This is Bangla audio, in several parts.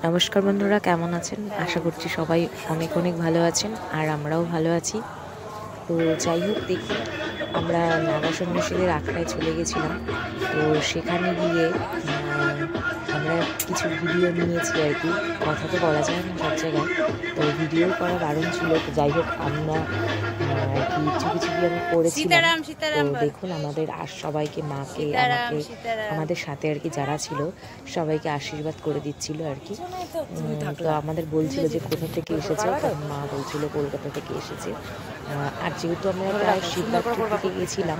নমস্কার বন্ধুরা, কেমন আছেন? আশা করছি সবাই অনেক অনেক ভালো আছেন, আর আমরাও ভালো আছি। তো যাই হোক, দেখুন, আমরা নাগা সন্ন্যাসীদের আখড়ায় চলে গেছিলাম। তো সেখানে গিয়ে আমরা কিছু ভিডিও নিয়েছি আর কি। কথা তো বলা যায় না সব জায়গায়, তো ভিডিও করা বারণ ছিল। তো যাই হোক, আমরা আর কি চুপি চুপি আমি করেছিলাম। তো দেখুন, আমাদের আর সবাইকে, মাকে, আমাকে, আমাদের সাথে আর কি যারা ছিল সবাইকে আশীর্বাদ করে দিচ্ছিল আর কি। তো আমাদের বলছিল যে কোথা থেকে এসেছে, মা বলছিল কলকাতা থেকে এসেছে। আর যেহেতু আমরা প্রায় শিবরাত্রি থেকে গেছিলাম,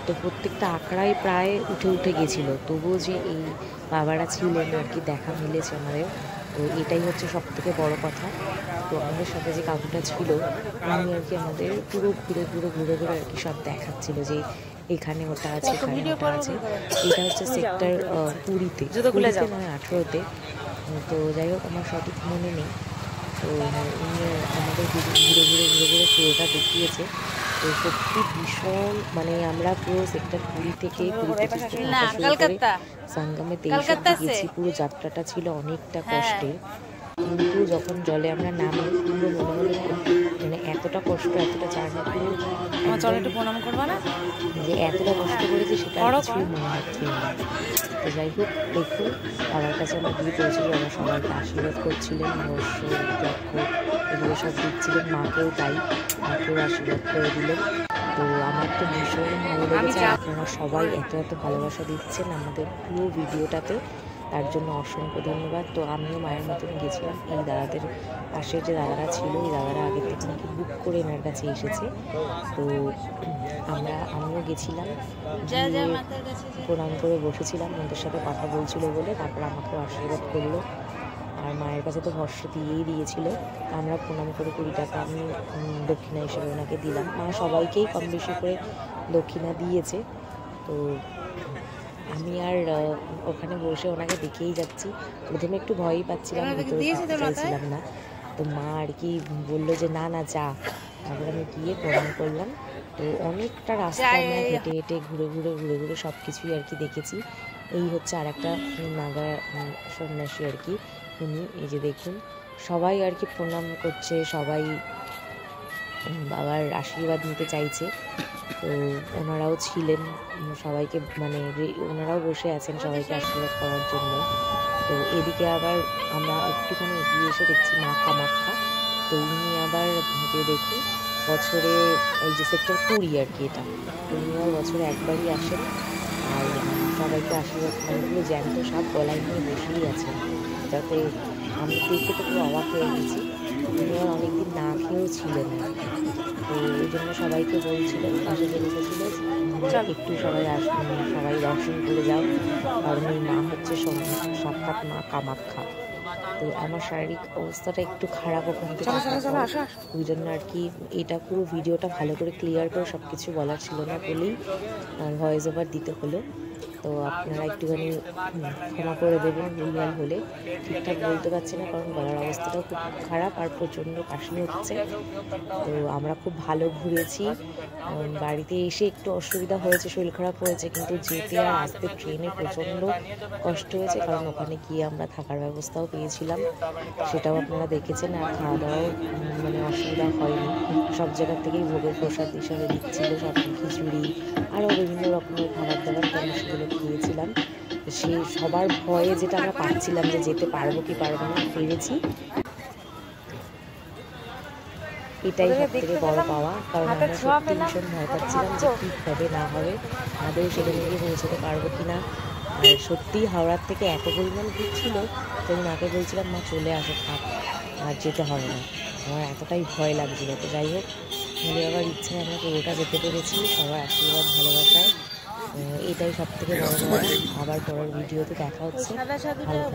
তো প্রত্যেকটা আখড়ায় প্রায় উঠে উঠে গেছিলো, তবুও যে এই বাবারা ছিলেন আর কি, দেখা মিলেছে আমাদের। তো এটাই হচ্ছে সব থেকে বড় কথা। তো আমাদের সাথে যে কাকুটা ছিল, উনি আর কি আমাদের পুরো ঘুরে ঘুরে ঘুরে ঘুরে আর কি সব দেখাচ্ছিল যে এখানে ওটা আছে, এখানে ওটা আছে। এটা হচ্ছে সেক্টর 20-তে, 18-তে। তো যাই হোক, আমার সঠিক মনে নেই। তো উনি আমাদের ঘুরে ঘুরে ঘুরে ঘুরে পুরোটা দেখিয়েছে। তো সত্যি ভীষণ, মানে আমরা পুরো সেক্টর 20 থেকে সঙ্গমে 23 গেছি। পুরো যাত্রাটা ছিল অনেকটা কষ্টের, কিন্তু যখন জলে আমরা নামি পুরো মনে হলো মানে এতটা কষ্ট, এতটা জার্নি পুরো প্রণাম করবা না, যে এতটা কষ্ট করেছি সেটা কিছুই মনে হচ্ছে না। তো যাই হোক, দেখুন, বাবার কাছে আমরা গিয়ে পৌঁছেছি। আমরা সবাইকে আশীর্বাদ করছিলেন, অবশ্য যক্ষ এগুলো সব দিচ্ছিলেন, মাকেও তাই, মাকেও আশীর্বাদ করে দিলেন। তো আমার তো ভীষণ ভালো লেগেছে। আপনারা সবাই এত এত ভালোবাসা দিচ্ছেন আমাদের পুরো ভিডিওটাতে, তার জন্য অসংখ্য ধন্যবাদ। তো আমিও মায়ের মতন গেছিলাম। এই দাদাদের পাশে যে দাদারা ছিল, এই দাদারা আগের থেকে নাকি বুক করে এনার কাছে এসেছে। তো আমিও গেছিলাম, প্রণাম করে বসেছিলাম, ওদের সাথে কথা বলছিল বলে। তারপর আমাকেও আশীর্বাদ করলো, আর মায়ের কাছে তো ভস্য দিয়েই দিয়েছিল। আমরা প্রণাম করে 20 টাকা আমি দক্ষিণা হিসেবে ওনাকে দিলাম। মা সবাইকেই কম বেশি করে দক্ষিণা দিয়েছে। তো আমি আর ওখানে বসে ওনাকে দেখেই যাচ্ছি। প্রথমে একটু ভয়ই পাচ্ছিলাম, ভিতরে চাইছিলাম না। তো মা আর কি বললো যে না না যা। তারপর আমি গিয়ে প্রণাম করলাম। তো অনেকটা রাস্তা আমরা হেঁটে হেঁটে ঘুরে ঘুরে ঘুরে ঘুরে সব কিছুই আর কি দেখেছি। এই হচ্ছে আর একটা নাগা সন্ন্যাসী আর কি, উনি। এই যে দেখুন, সবাই আর কি প্রণাম করছে, সবাই বাবার আশীর্বাদ নিতে চাইছে। তো ওনারাও ছিলেন, সবাইকে মানে ওনারাও বসে আছেন সবাইকে আশীর্বাদ করার জন্য। তো এদিকে আবার আমরা একটুখানি এগিয়ে এসে দেখছি মা কামাখ্যা। তো উনি আবার যে দেখুন, বছরে এই যে সেক্টর 20 আর কি, এটা উনি আবার বছরে একবারই আসেন। আর সবাইকে আশীর্বাদ মানে পুরো জ্যান্ত সব গলায় নিয়ে বসেই আছেন, যাতে আমি দেখে তো পুরো অবাক হয়ে গেছি। উনি আর অনেকদিন না খেয়েও ছিলেন। তো ওই জন্য সবাইকে বলছিলেন, পাশে যে বসেছিল, একটু সবাই সবাই দর্শন করে যাও, কারণ এই মা হচ্ছে সাক্ষাৎ মা কামাখ্যা। তো আমার শারীরিক অবস্থাটা একটু খারাপ ওখান থেকে, ওই জন্য আর কি এটা পুরো ভিডিওটা ভালো করে ক্লিয়ার করে সব কিছু বলার ছিল না বলেই ভয়েস ওভার দিতে হলো। তো আপনারা একটুখানি ক্ষমা করে দেবেন ভুলভাল হলে। ঠিকঠাক বলতে পারছি না, কারণ গলার অবস্থাটাও খুব খারাপ আর প্রচণ্ড কাশি হচ্ছে। তো আমরা খুব ভালো ঘুরেছি। বাড়িতে এসে একটু অসুবিধা হয়েছে, শরীর খারাপ হয়েছে, কিন্তু যেতে আর আসতে ট্রেনে প্রচণ্ড কষ্ট হয়েছে, কারণ ওখানে গিয়ে আমরা থাকার ব্যবস্থাও পেয়েছিলাম, সেটাও আপনারা দেখেছেন। আর খাওয়া দাওয়াও মানে অসুবিধা হয়নি, সব জায়গার থেকেই ভোগের প্রসাদ হিসাবে দিচ্ছিল, সব খিচুড়ি আরও বিভিন্ন রকমের খাবার দাবার, আমি সেগুলো খেয়েছিলাম। সে সবার ভয়ে যেটা আমরা পাচ্ছিলাম যে যেতে পারবো কি পারবো না, পেরেছি। এটাই সব থেকে বড় পাওয়া, কারণ আমরা সত্যি ভীষণ ভয় পাচ্ছিলাম যে কী হবে না হবে, আদৌ সেখানে গিয়ে পৌঁছাতে পারবো কি না। আর সত্যি হাওড়ার থেকে এত পরিমাণ ভিড় ছিল যে আমি মাকে বলছিলাম, মা চলে আসো, থাক, আর যেতে হবে না, আমার এতটাই ভয় লাগছিল। তো যাই হোক, আমাদের আবার ইচ্ছায় আমরা পুরোটা যেতে পেরেছি, সবার আশীর্বাদ ভালোবাসায়। এটাই সব থেকে বড় কথা। আবার পরের ভিডিওতে দেখা হচ্ছে। ভালো।